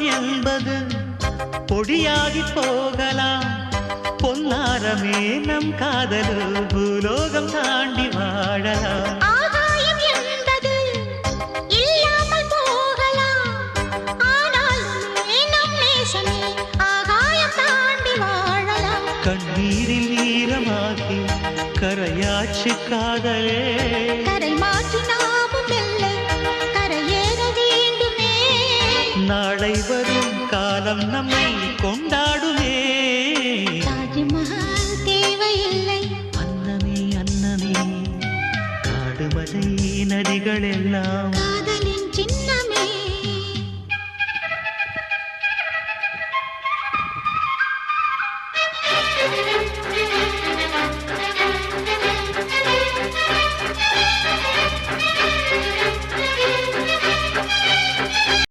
ஆகாயம் என்பது பொடியாகி போகலாம். பொன்னாரமே நம் காதல் பூலோகம் தாண்டி வாழலாம். ஆகாயம் என்பது இல்லாமல் போகலாம். ஆனால் நம் நேசமே ஆகாயம் தாண்டி வாழலாம். கண்ணீரில் ஈரமாகி கரையாச்சு காதலே. கரை மாற்றி நாமும் இல்லை கரையேற வேண்டுமே. நாளை வரும் காலம் நம்மை கொண்டாடுமே. தாஜ்மஹால் தேவையில்லை அன்னமே அன்னமே காடுமலை நதிகள் எல்லாம்